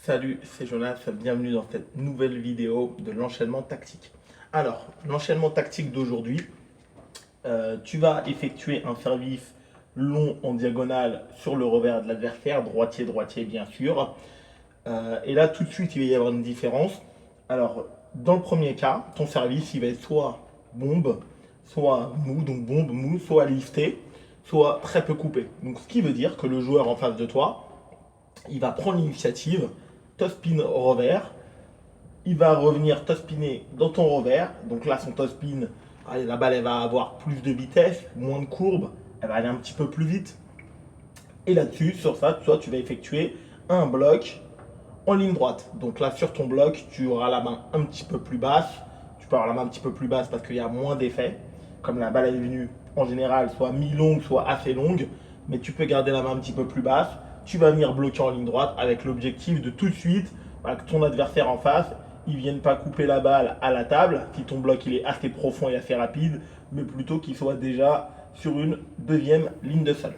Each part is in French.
Salut, c'est Jonas, bienvenue dans cette nouvelle vidéo de l'enchaînement tactique. Alors, l'enchaînement tactique d'aujourd'hui, tu vas effectuer un service long en diagonale sur le revers de l'adversaire, droitier bien sûr. Et là, tout de suite, il va y avoir une différence. Alors, dans le premier cas, ton service, il va être soit bombe, soit mou, donc bombe, mou, soit lifté, soit très peu coupé. Donc, ce qui veut dire que le joueur en face de toi, il va prendre l'initiative, top-spin au revers, il va revenir top-spinner dans ton revers, donc là son top-spin, la balle elle va avoir plus de vitesse, moins de courbe, elle va aller un petit peu plus vite, et là-dessus, sur ça, toi tu vas effectuer un bloc en ligne droite. Donc là sur ton bloc, tu auras la main un petit peu plus basse, tu peux avoir la main un petit peu plus basse parce qu'il y a moins d'effet, comme la balle est venue en général soit mi-longue, soit assez longue, mais tu peux garder la main un petit peu plus basse, tu vas venir bloquer en ligne droite avec l'objectif de tout de suite que ton adversaire en face, il ne vienne pas couper la balle à la table, si ton bloc il est assez profond et assez rapide, mais plutôt qu'il soit déjà sur une deuxième ligne de sol.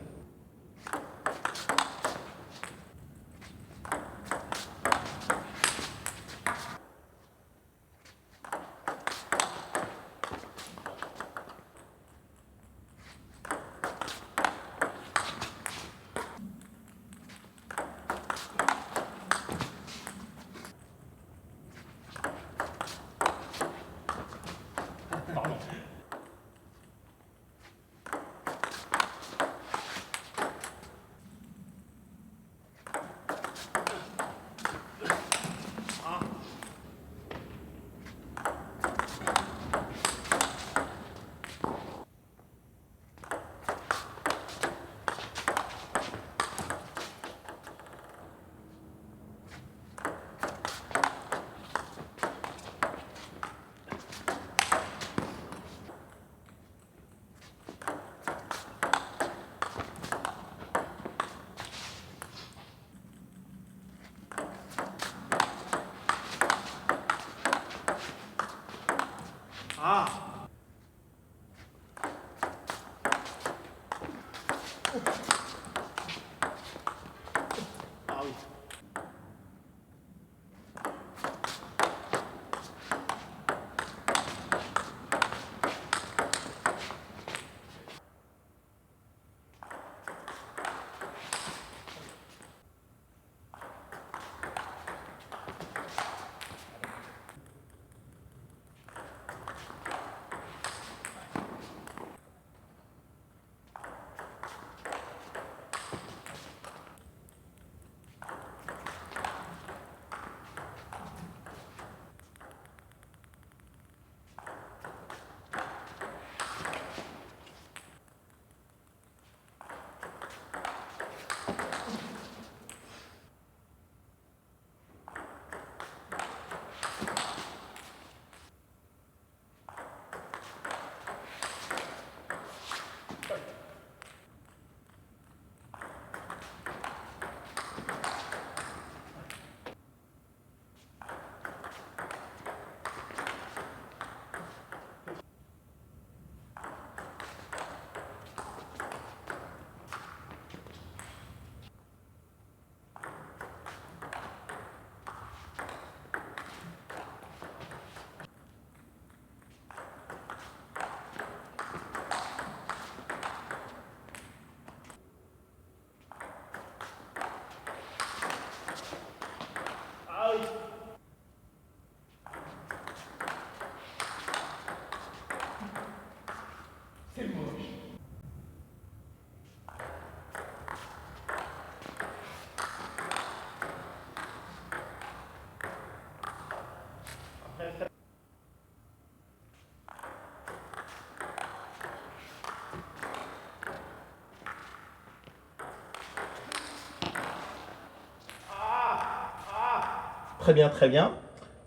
Très bien, très bien.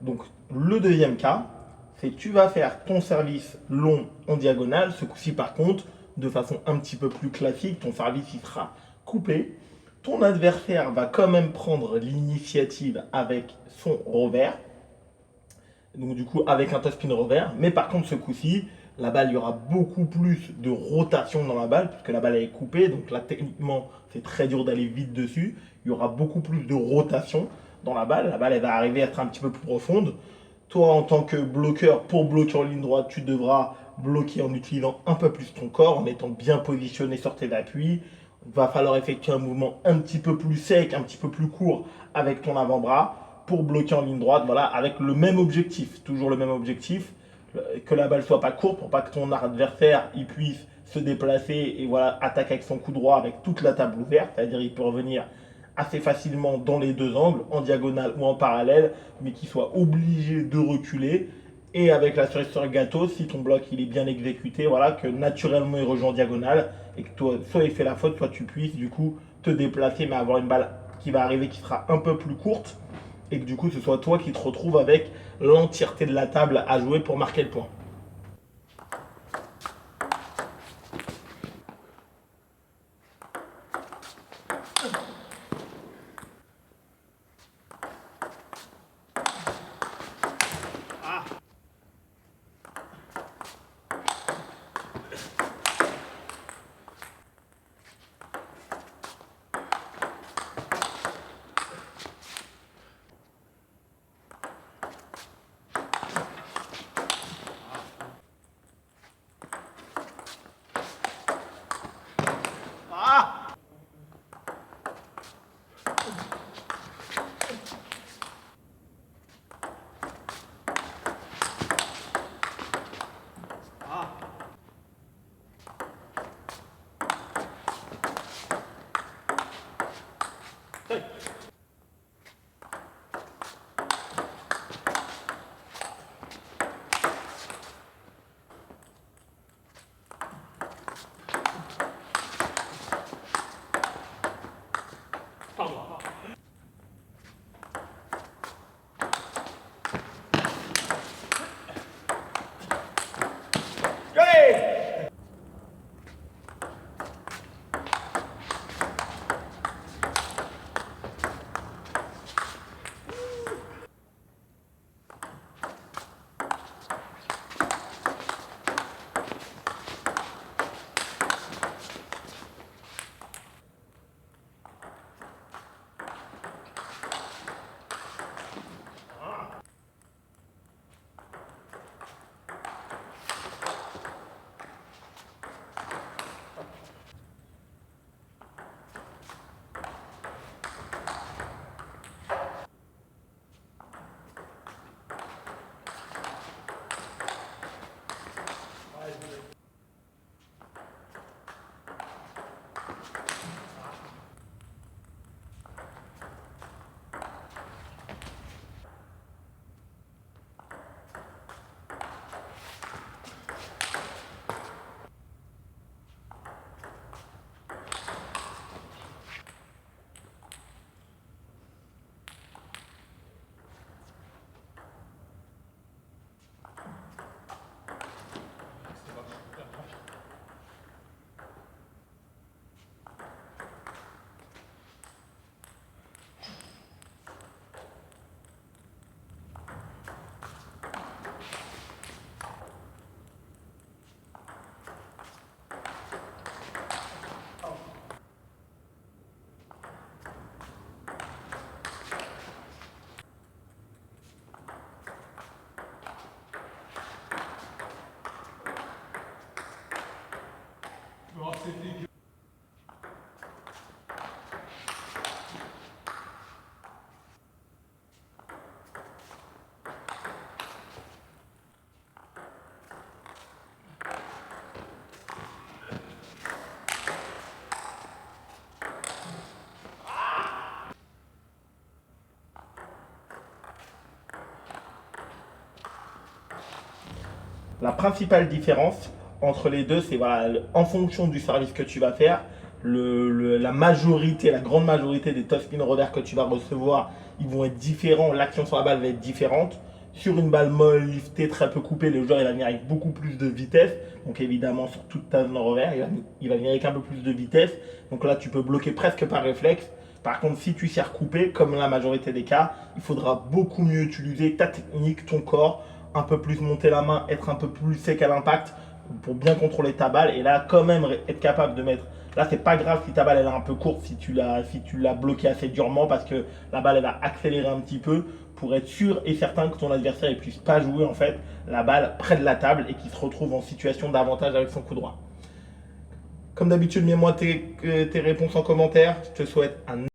Donc le deuxième cas, c'est que tu vas faire ton service long en diagonale. Ce coup-ci, par contre, de façon un petit peu plus classique, ton service il sera coupé. Ton adversaire va quand même prendre l'initiative avec son revers. Donc du coup, avec un topspin revers. Mais par contre, ce coup-ci, la balle, il y aura beaucoup plus de rotation dans la balle, puisque la balle elle est coupée. Donc là, techniquement, c'est très dur d'aller vite dessus. Il y aura beaucoup plus de rotation. dans la balle elle va arriver à être un petit peu plus profonde. Toi, en tant que bloqueur, pour bloquer en ligne droite, tu devras bloquer en utilisant un peu plus ton corps, en étant bien positionné sur tes appuis. Il va falloir effectuer un mouvement un petit peu plus sec, un petit peu plus court avec ton avant-bras pour bloquer en ligne droite, voilà, avec le même objectif, toujours le même objectif, que la balle soit pas courte pour pas que ton adversaire il puisse se déplacer et voilà, attaquer avec son coup droit avec toute la table ouverte, c'est-à-dire il peut revenir assez facilement dans les deux angles, en diagonale ou en parallèle, mais qu'il soit obligé de reculer. Et avec la cerise sur le gâteau, si ton bloc il est bien exécuté, voilà, que naturellement il rejoint en diagonale et que toi, soit il fait la faute, soit tu puisses du coup te déplacer, mais avoir une balle qui va arriver qui sera un peu plus courte et que du coup ce soit toi qui te retrouves avec l'entièreté de la table à jouer pour marquer le point. Ah. Hey. La principale différence entre les deux, c'est voilà, en fonction du service que tu vas faire, la majorité, la grande majorité des top-spin revers que tu vas recevoir, ils vont être différents. L'action sur la balle va être différente. Sur une balle molle, liftée, très peu coupée, le joueur il va venir avec beaucoup plus de vitesse. Donc évidemment, sur toute ta zone revers, il va venir avec un peu plus de vitesse. Donc là, tu peux bloquer presque par réflexe. Par contre, si tu sers coupé, comme la majorité des cas, il faudra beaucoup mieux utiliser ta technique, ton corps, un peu plus monter la main, être un peu plus sec à l'impact pour bien contrôler ta balle et là quand même être capable de mettre Là, c'est pas grave si ta balle elle est un peu courte, si tu l'as bloqué assez durement, parce que la balle elle va accélérer un petit peu pour être sûr et certain que ton adversaire ne puisse pas jouer en fait la balle près de la table et qu'il se retrouve en situation d'avantage avec son coup droit. Comme d'habitude, mets-moi tes réponses en commentaire. Je te souhaite un